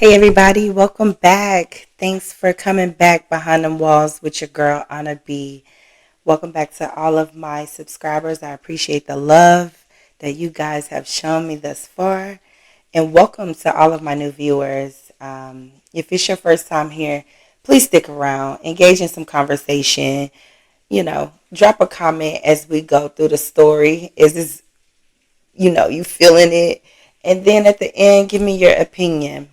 Hey everybody, welcome back. Thanks for coming back behind them walls with your girl Anna B. Welcome back to all of my subscribers. I appreciate the love that you guys have shown me thus far. And welcome to all of my new viewers. If it's your first time here, please stick around, engage in some conversation. Drop a comment as we go through the story. Is this, you feeling it? And then at the end, give me your opinion.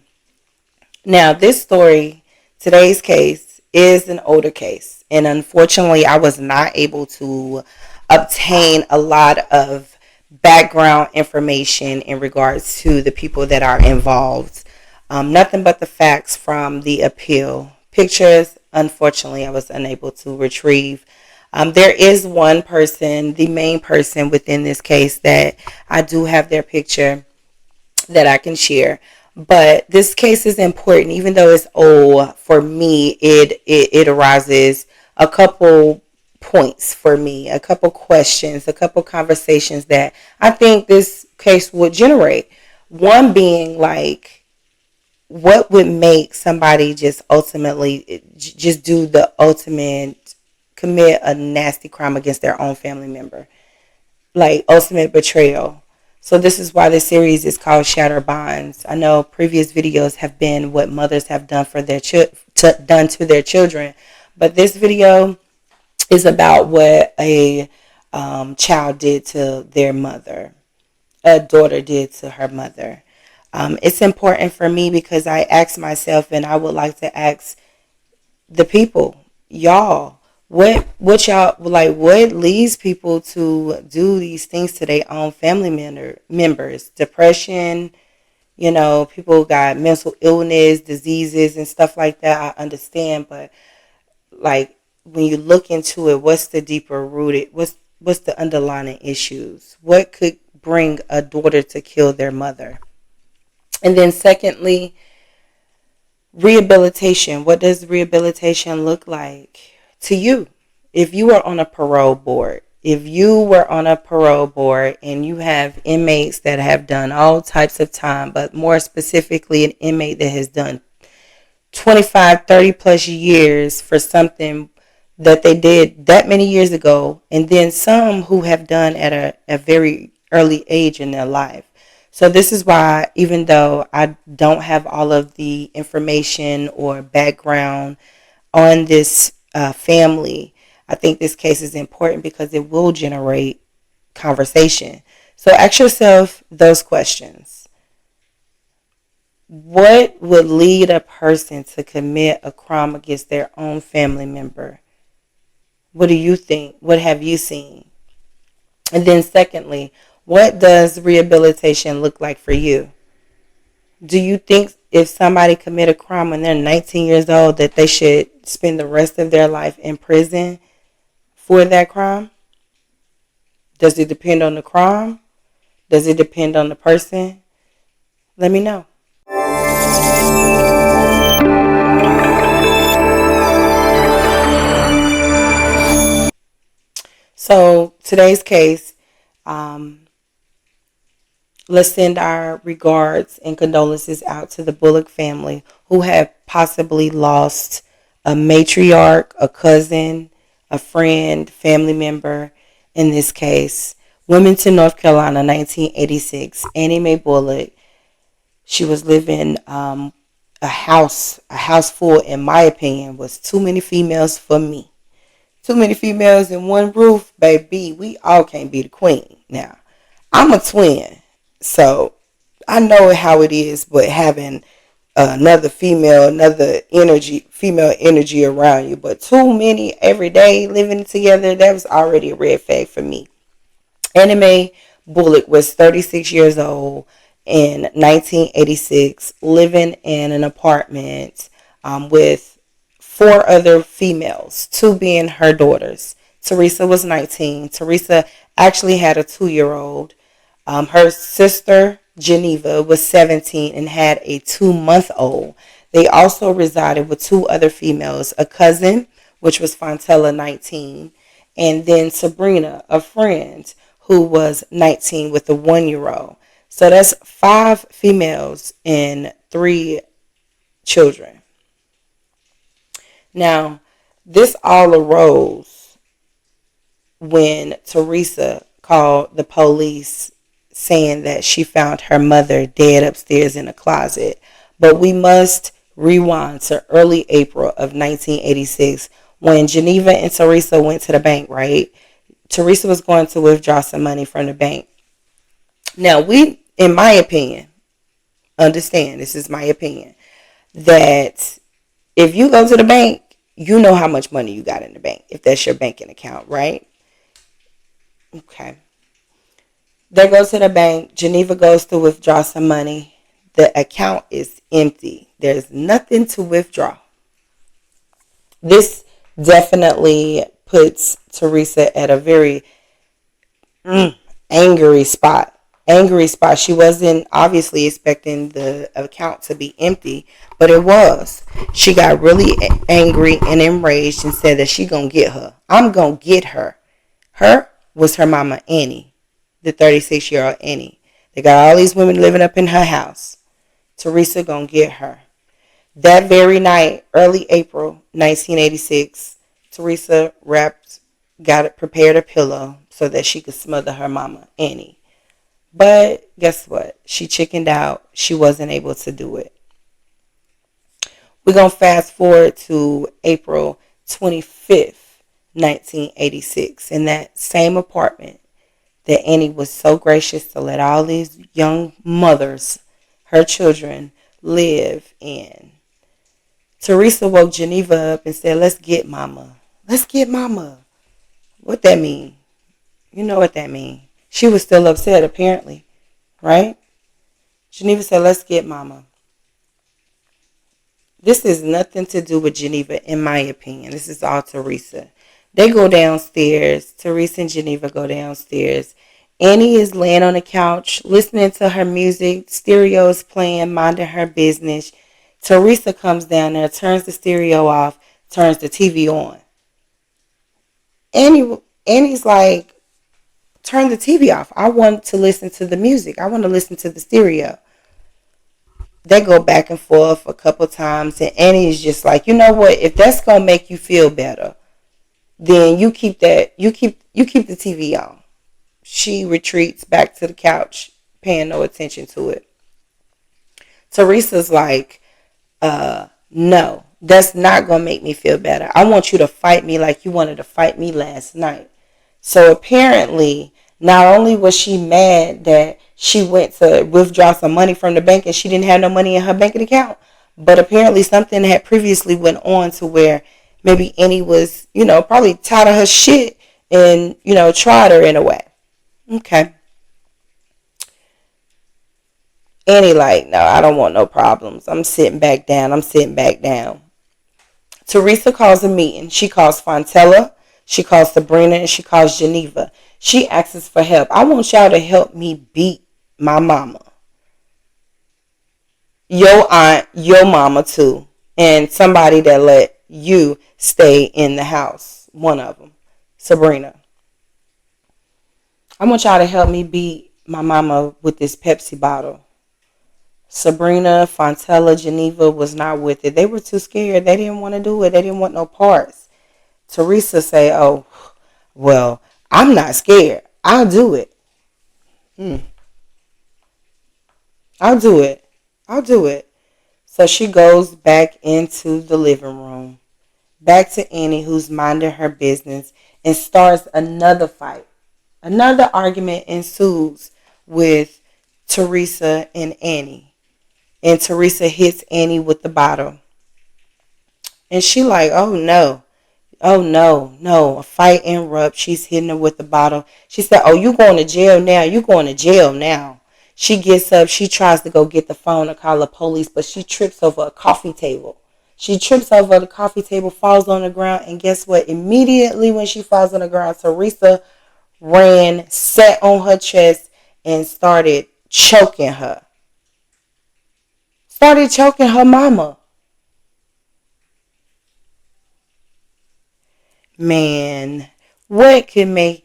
Now, this story, today's case, is an older case. And unfortunately, I was not able to obtain a lot of background information in regards to the people that are involved. Nothing but the facts from the appeal. Pictures, unfortunately, I was unable to retrieve. There is one person, the main person within this case, that I do have their picture that I can share. But this case is important, even though it's old. For me, it arises a couple points for me, a couple questions, a couple conversations that I think this case would generate. One being like, what would make somebody just ultimately just do the ultimate, commit a nasty crime against their own family member, like ultimate betrayal. So this is why this series is called Shatter Bonds. I know previous videos have been what mothers have done for their done to their children, but this video is about what a child did to their mother, a daughter did to her mother. It's important for me because I ask myself, and I would like to ask the people, y'all, what y'all like? What leads people to do these things to their own family members? Depression, people got mental illness, diseases, and stuff like that. I understand, but like when you look into it, what's the deeper rooted? What's the underlying issues? What could bring a daughter to kill their mother? And then secondly, rehabilitation. What does rehabilitation look like to you? If you are on a parole board, and you have inmates that have done all types of time, but more specifically an inmate that has done 25, 30 plus years for something that they did that many years ago, and then some who have done at a very early age in their life. So this is why, even though I don't have all of the information or background on this family, I think this case is important because it will generate conversation. So ask yourself those questions. What would lead a person to commit a crime against their own family member? What do you think? What have you seen? And then secondly, what does rehabilitation look like for you? Do you think if somebody commit a crime when they're 19 years old that they should spend the rest of their life in prison for that crime? Does it depend on the crime? Does it depend on the person? Let me know. So today's case, let's send our regards and condolences out to the Bullock family who have possibly lost a matriarch, a cousin, a friend, family member. In this case, Wilmington, North Carolina, 1986. Annie Mae Bullock. She was living a house full, in my opinion, was too many females for me. Too many females in one roof, baby. We all can't be the queen. Now, I'm a twin, so I know how it is, but having another female energy around you, but too many every day living together, that was already a red flag for me. Annie Mae Bullock was 36 years old in 1986, living in an apartment with four other females, two being her daughters. Teresa was 19. Teresa actually had a 2-year-old. Her sister, Geneva, was 17 and had a 2-month-old. They also resided with two other females, a cousin, which was Fontella, 19, and then Sabrina, a friend, who was 19 with a 1-year-old. So that's 5 females and 3 children. Now, this all arose when Teresa called the police saying that she found her mother dead upstairs in a closet. But we must rewind to early April of 1986 when Geneva and Teresa went to the bank, right? Teresa was going to withdraw some money from the bank. Now, in my opinion, understand, this is my opinion, that if you go to the bank, you know how much money you got in the bank, if that's your banking account, right? Okay. They go to the bank. Geneva goes to withdraw some money. The account is empty. There's nothing to withdraw. This definitely puts Teresa at a very angry spot. Angry spot. She wasn't obviously expecting the account to be empty, but it was. She got really angry and enraged and said that she gonna get her. I'm gonna get her. Her was her mama Annie, the 36-year-old Annie. They got all these women living up in her house. Teresa gonna get her. That very night, early April 1986, Teresa prepared a pillow so that she could smother her mama, Annie. But guess what? She chickened out. She wasn't able to do it. We're going to fast forward to April 25th, 1986. In that same apartment that Annie was so gracious to let all these young mothers, her children, live in. Teresa woke Geneva up and said, let's get mama. Let's get mama. What that mean? You know what that mean. She was still upset, apparently. Right? Geneva said, let's get mama. This has nothing to do with Geneva, in my opinion. This is all Teresa. They go downstairs. Teresa and Geneva go downstairs. Annie is laying on the couch, listening to her music. Stereo is playing, minding her business. Teresa comes down there, turns the stereo off, turns the TV on. Annie's like, turn the TV off. I want to listen to the music. I want to listen to the stereo. They go back and forth a couple times, and Annie's just like, you know what? If that's gonna make you feel better, then you keep that. You keep the TV on. She retreats back to the couch, paying no attention to it. Teresa's like, no, that's not gonna make me feel better. I want you to fight me like you wanted to fight me last night. So apparently, not only was she mad that she went to withdraw some money from the bank and she didn't have no money in her banking account, but apparently something had previously went on to where maybe Annie was, probably tired of her shit and, tried her in a way. Okay. Annie like, no, I don't want no problems. I'm sitting back down. Teresa calls a meeting. She calls Fontella. She calls Sabrina, and she calls Geneva. She asks for help. I want y'all to help me beat my mama. Your aunt, your mama too. And somebody that let you stay in the house. One of them. Sabrina. I want y'all to help me beat my mama with this Pepsi bottle. Sabrina, Fontella, Geneva was not with it. They were too scared. They didn't want to do it. They didn't want no parts. Teresa say, oh, well, I'm not scared. I'll do it. I'll do it. So she goes back into the living room. Back to Annie, who's minding her business, and starts another fight. Another argument ensues with Teresa and Annie. And Teresa hits Annie with the bottle. And she like, oh no, a fight erupts. She's hitting her with the bottle. She said, oh, you going to jail now. She gets up. She tries to go get the phone to call the police, but she trips over a coffee table. Falls on the ground, and guess what? Immediately when she falls on the ground, Teresa ran, sat on her chest, and started choking her. Started choking her mama. Man, what can make...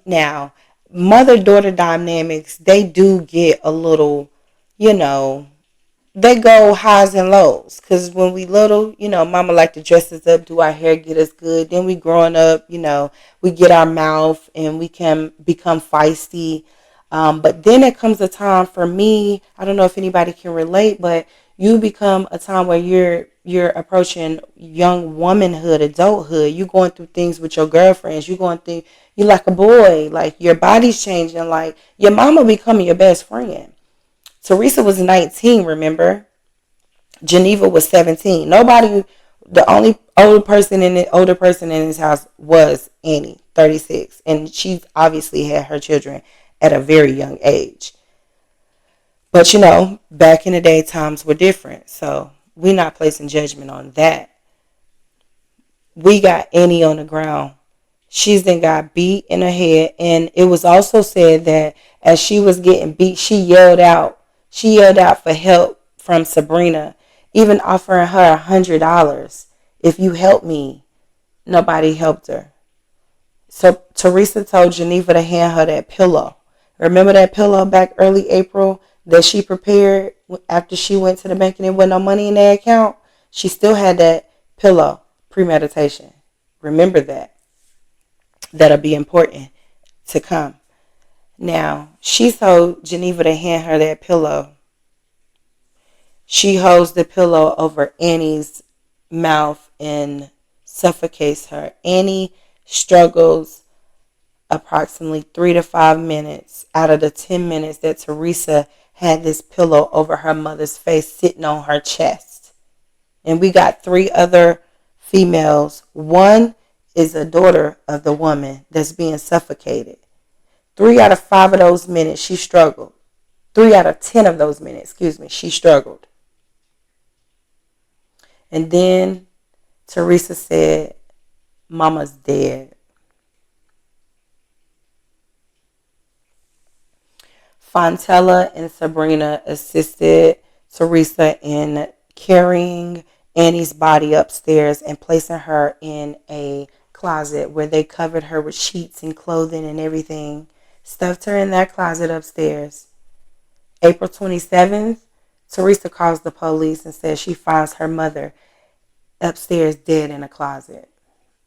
Now, mother-daughter dynamics, they do get a little, they go highs and lows. Because when we little, mama like to dress us up, do our hair, get us good. Then we growing up, we get our mouth and we can become feisty. But then it comes a time for me, I don't know if anybody can relate, but you become a time where you're approaching young womanhood, adulthood. You going through things with your girlfriends. You going through, you like a boy. Like your body's changing. Like your mama becoming your best friend. Teresa was 19, remember? Geneva was 17. Nobody, the only older person in his house was Annie, 36. And she obviously had her children at a very young age. But back in the day, times were different. So we're not placing judgment on that. We got Annie on the ground. She's then got beat in her head. And it was also said that as she was getting beat, she yelled out. She yelled out for help from Sabrina, even offering her $100. If you help me, nobody helped her. So Teresa told Geneva to hand her that pillow. Remember that pillow back early April that she prepared after she went to the bank and there wasn't no money in their account? She still had that pillow. Premeditation. Remember that. That'll be important to come. Now, she told Geneva to hand her that pillow. She holds the pillow over Annie's mouth and suffocates her. Annie struggles approximately 3 to 5 minutes out of the 10 minutes that Teresa had this pillow over her mother's face sitting on her chest. And we got 3 other females. One is a daughter of the woman that's being suffocated. 3 out of 5 of those minutes she struggled. 3 out of 10 of those minutes, she struggled. And then Teresa said, Mama's dead. Fontella and Sabrina assisted Teresa in carrying Annie's body upstairs and placing her in a closet where they covered her with sheets and clothing and everything. Stuffed her in that closet upstairs. April 27th, Teresa calls the police and says she finds her mother upstairs dead in a closet.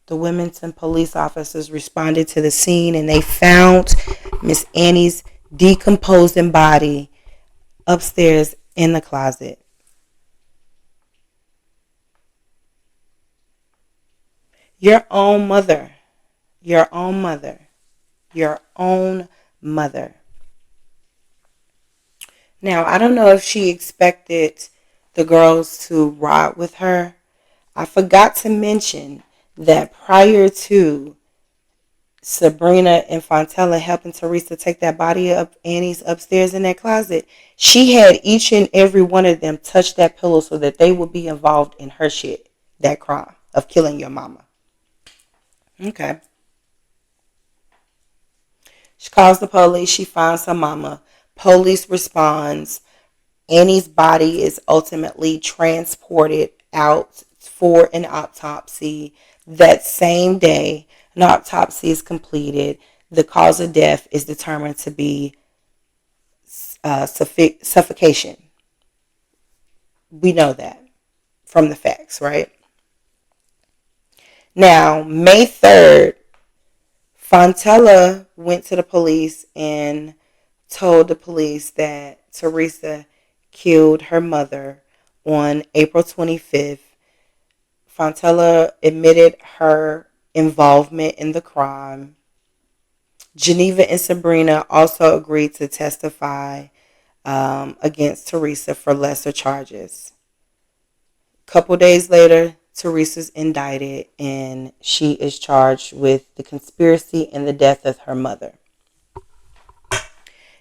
The Wilmington police officers responded to the scene and they found Miss Annie's decomposing body upstairs in the closet. Your own mother. Your own mother. Your own mother. Now, I don't know if she expected the girls to ride with her. I forgot to mention that prior to Sabrina and Fontella helping Teresa take that body up Annie's upstairs in that closet, she had each and every one of them touch that pillow so that they would be involved in her shit, that crime of killing your mama. Okay. She calls the police. She finds her mama. Police responds. Annie's body is ultimately transported out for an autopsy. That same day, an autopsy is completed. The cause of death is determined to be suffocation. We know that from the facts, right? Now, May 3rd, Fontella went to the police and told the police that Teresa killed her mother on April 25th. Fontella admitted her involvement in the crime. Geneva and Sabrina also agreed to testify against Teresa for lesser charges. A couple days later, Teresa's indicted and she is charged with the conspiracy and the death of her mother.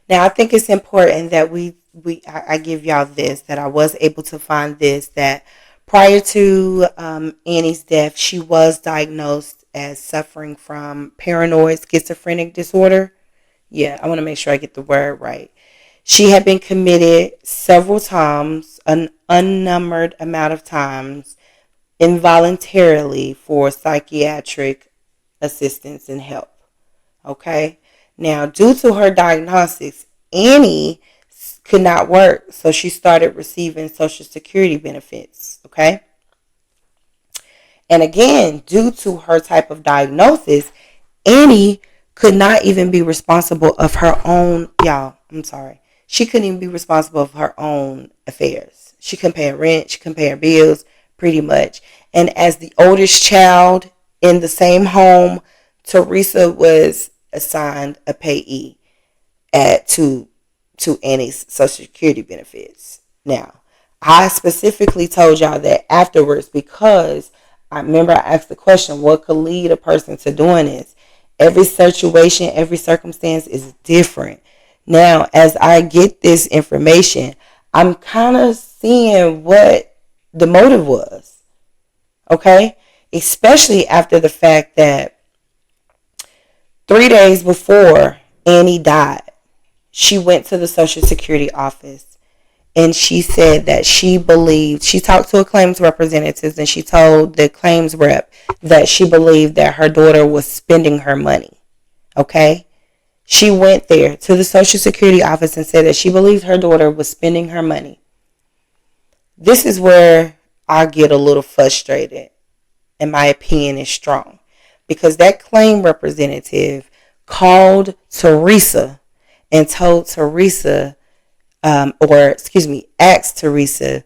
Now, I think it's important that I give y'all this, that I was able to find this, that prior to Annie's death, she was diagnosed as suffering from paranoid schizophrenic disorder. Yeah, I want to make sure I get the word right. She had been committed several times, an unnumbered amount of times, involuntarily for psychiatric assistance and help. Okay? Now, due to her diagnosis, Annie could not work, so she started receiving Social Security benefits, okay? And again, due to her type of diagnosis, Annie could not even be responsible of her own, y'all, I'm sorry. She couldn't even be responsible of her own affairs. She couldn't pay her rent, she couldn't pay her bills, pretty much. And as the oldest child in the same home, Teresa was assigned a payee to Annie's Social Security benefits. Now, I specifically told y'all that afterwards because I remember I asked the question, what could lead a person to doing this? Every situation, every circumstance is different. Now, as I get this information, I'm kind of seeing what the motive was. Okay? Especially after the fact that 3 days before Annie died, she went to the Social Security office and she said that she believed, she talked to a claims representative and she told the claims rep that she believed that her daughter was spending her money. Okay? She went there to the Social Security office and said that she believed her daughter was spending her money. This is where I get a little frustrated and my opinion is strong. Because that claim representative called Teresa and told Teresa, asked Teresa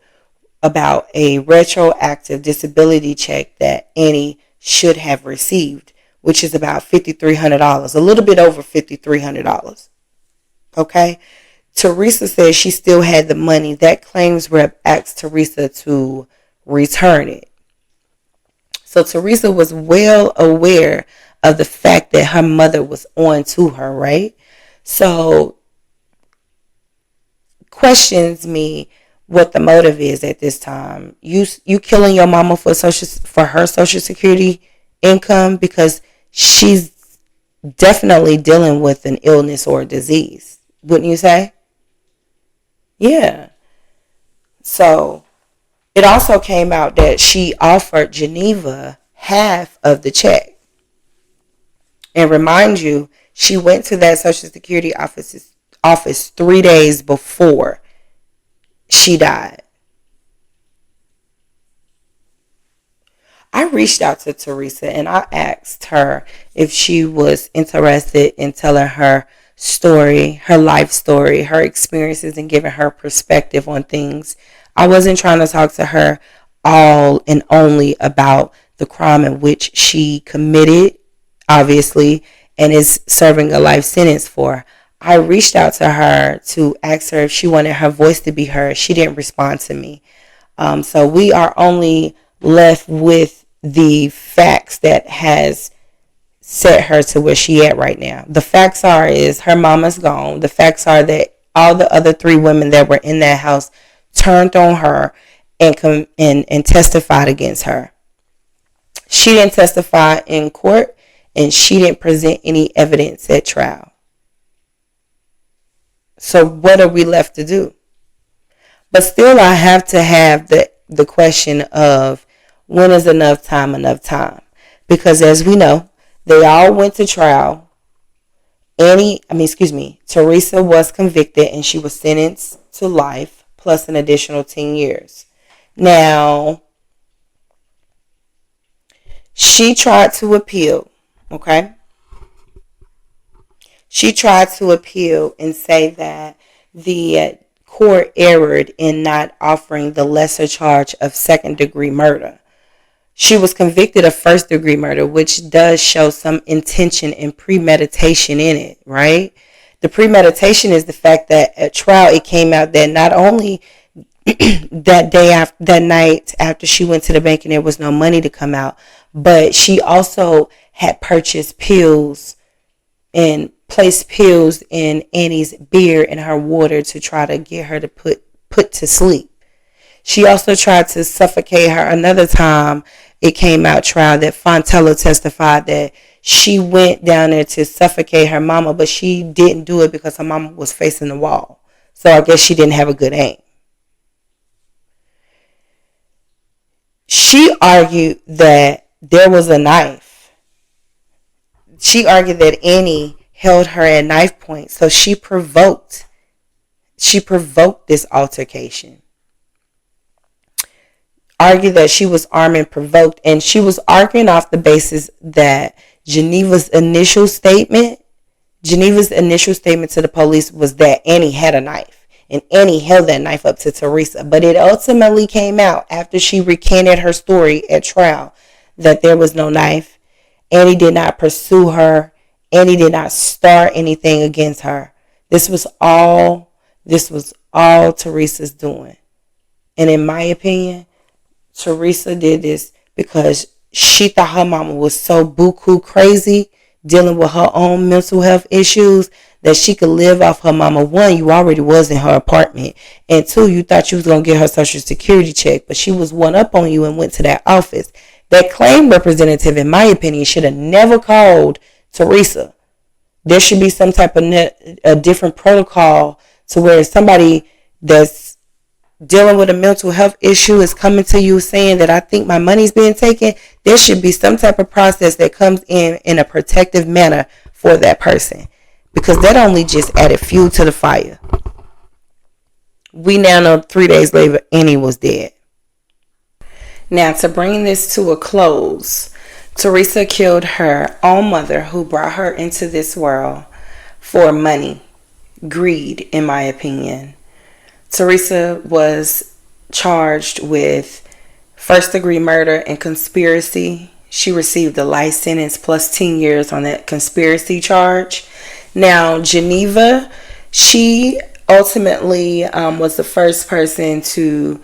about a retroactive disability check that Annie should have received, which is about $5,300, a little bit over $5,300. Okay? Teresa said she still had the money. That claims rep asked Teresa to return it. So Teresa was well aware of the fact that her mother was on to her, right? So questions me what the motive is at this time. You killing your mama for her Social Security income because she's definitely dealing with an illness or a disease, wouldn't you say? Yeah. So it also came out that she offered Geneva half of the check. And remind you, she went to that Social Security office 3 days before she died. I reached out to Teresa and I asked her if she was interested in telling her story, her life story, her experiences, and giving her perspective on things. I wasn't trying to talk to her all and only about the crime in which she committed, obviously, and is serving a life sentence for. I reached out to her to ask her if she wanted her voice to be heard. She didn't respond to me. So we are only left with the facts that has set her to where she at right now. The facts is her mama's gone. The facts are that all the other 3 women that were in that house turned on her and testified against her. She didn't testify in court and she didn't present any evidence at trial. So what are we left to do? But still I have to have the question of when is enough time enough time? Because as we know, they all went to trial. Teresa was convicted and she was sentenced to life plus an additional 10 years. Now, she tried to appeal, okay? She tried to appeal and say that the court erred in not offering the lesser charge of second-degree murder. She was convicted of first-degree murder, which does show some intention and premeditation in it, right? The premeditation is the fact that at trial it came out that not only that night after she went to the bank and there was no money to come out, but she also had purchased pills and placed pills in Annie's beer and her water to try to get her to put to sleep. She also tried to suffocate her. Another time it came out trial that Fontella testified that she went down there to suffocate her mama, but she didn't do it because her mama was facing the wall. So I guess she didn't have a good aim. She argued that there was a knife. She argued that Annie held her at knife point, so she provoked She provoked this altercation. Argued that she was armed and provoked, and she was arguing off the basis that Geneva's initial statement to the police was that Annie had a knife, and Annie held that knife up to Teresa. But it ultimately came out after she recanted her story at trial that there was no knife. Annie did not pursue her. Annie did not start anything against her. This was all Teresa's doing. And in my opinion, Teresa did this because she thought her mama was so buku crazy, dealing with her own mental health issues, that she could live off her mama. One, you already was in her apartment. And two, you thought you was going to get her social security check, but she was one up on you and went to that office. That claim representative, in my opinion, should have never called Teresa. There should be some type of a different protocol to where somebody that's dealing with a mental health issue is coming to you saying that I think my money's being taken. There should be some type of process that comes in a protective manner for that person, because that only just added fuel to the fire. We now know 3 days later Annie was dead. Now, to bring this to a close, Teresa killed her own mother, who brought her into this world, for money, greed, in my opinion. Teresa was charged with first-degree murder and conspiracy. She received a life sentence plus 10 years on that conspiracy charge. Now, Geneva, she ultimately was the first person to...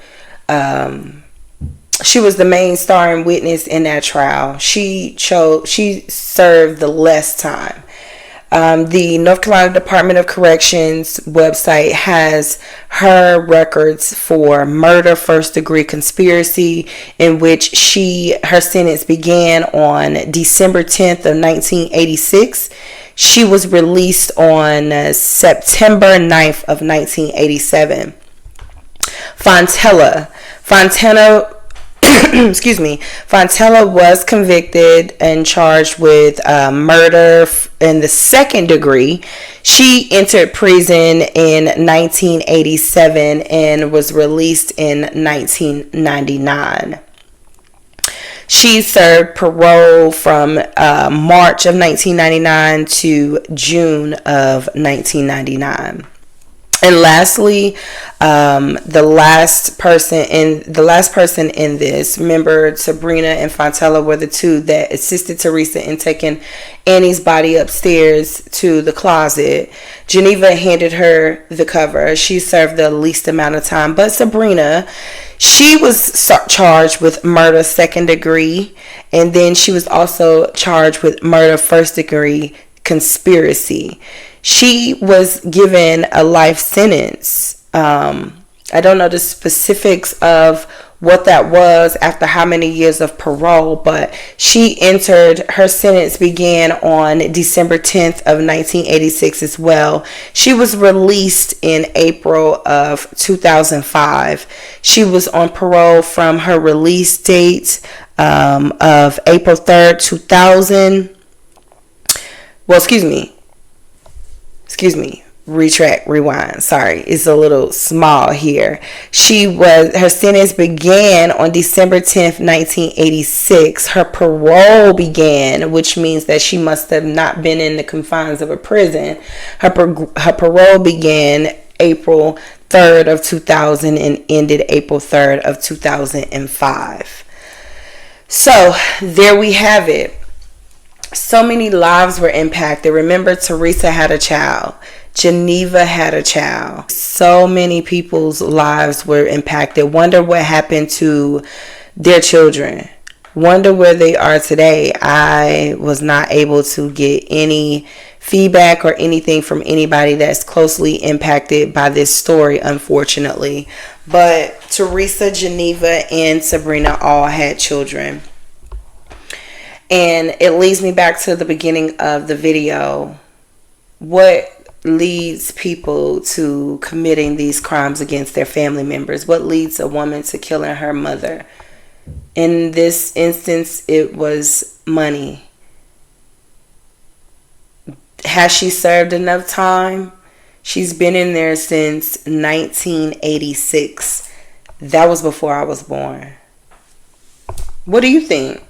she was the main starring witness in that trial. She served the less time. The North Carolina Department of Corrections website has her records for murder, first degree conspiracy, in which her sentence began on December 10th of 1986. She was released on September 9th of 1987. Fontella was convicted and charged with murder in the second degree. She entered prison in 1987 and was released in 1999. She served parole from March of 1999 to June of 1999. And lastly, the last person in this, remember, Sabrina and Fontella were the two that assisted Teresa in taking Annie's body upstairs to the closet. Geneva handed her the cover. She served the least amount of time. But Sabrina, she was charged with murder second degree, and then she was also charged with murder first degree conspiracy. She was given a life sentence. I don't know the specifics of what that was after how many years of parole, but her sentence began on December 10th of 1986 as well. She was released in April of 2005. She was on parole from her release date of April 3rd, 2000. Well, excuse me, rewind. Sorry, it's a little small here. Her sentence began on December 10th, 1986. Her parole began, which means that she must have not been in the confines of a prison. Her parole began April 3rd of 2000 and ended April 3rd of 2005. So, there we have it. So many lives were impacted. Remember, Teresa had a child. Geneva had a child. So many people's lives were impacted. Wonder what happened to their children. Wonder where they are today. I was not able to get any feedback or anything from anybody that's closely impacted by this story, unfortunately. But Teresa, Geneva, and Sabrina all had children. And it leads me back to the beginning of the video. What leads people to committing these crimes against their family members? What leads a woman to killing her mother? In this instance, it was money. Has she served enough time? She's been in there since 1986. That was before I was born. What do you think?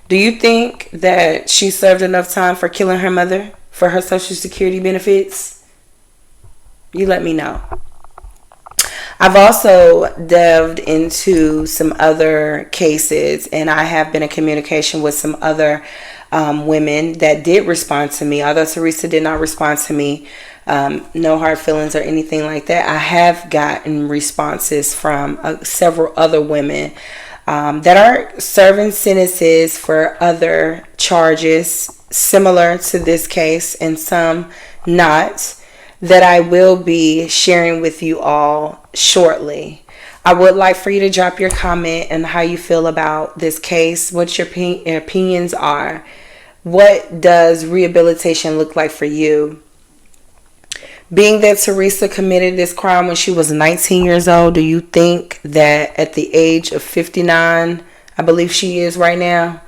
Do you think that she served enough time for killing her mother for her Social Security benefits? You let me know. I've also delved into some other cases, and I have been in communication with some other women that did respond to me. Although Teresa did not respond to me, no hard feelings or anything like that, I have gotten responses from several other women that are serving sentences for other charges similar to this case, and some not, that I will be sharing with you all shortly. I would like for you to drop your comment on how you feel about this case, what your opinions are. What does rehabilitation look like for you? Being that Teresa committed this crime when she was 19 years old, do you think that at the age of 59, I believe she is right now,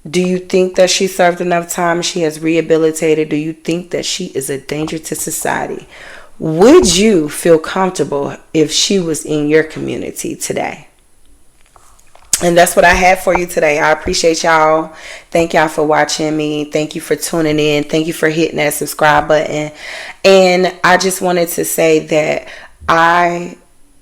do you think that she served enough time? She has rehabilitated. Do you think that she is a danger to society? Would you feel comfortable if she was in your community today? And that's what I have for you today. I appreciate y'all. Thank y'all for watching me. Thank you for tuning in. Thank you for hitting that subscribe button. And I just wanted to say that I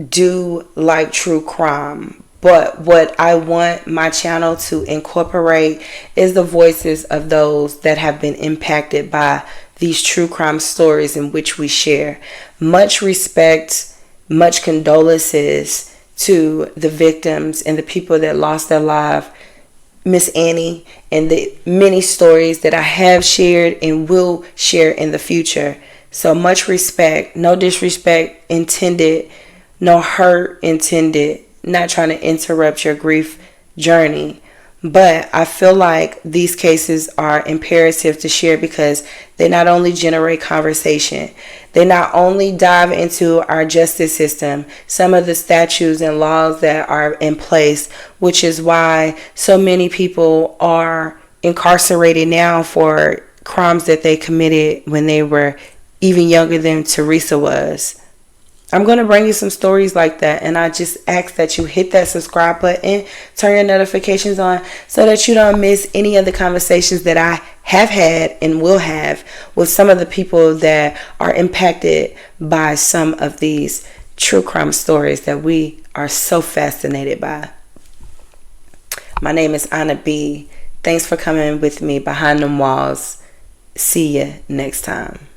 do like true crime. But what I want my channel to incorporate is the voices of those that have been impacted by these true crime stories in which we share. Much respect, much condolences to the victims and the people that lost their life, Miss Annie, and the many stories that I have shared and will share in the future. So much respect, no disrespect intended, no hurt intended. Not trying to interrupt your grief journey, but I feel like these cases are imperative to share because they not only generate conversation, they not only dive into our justice system, some of the statutes and laws that are in place, which is why so many people are incarcerated now for crimes that they committed when they were even younger than Teresa was. I'm going to bring you some stories like that, and I just ask that you hit that subscribe button, turn your notifications on so that you don't miss any of the conversations that I have had and will have with some of the people that are impacted by some of these true crime stories that we are so fascinated by. My name is Anna B. Thanks for coming with me behind them walls. See you next time.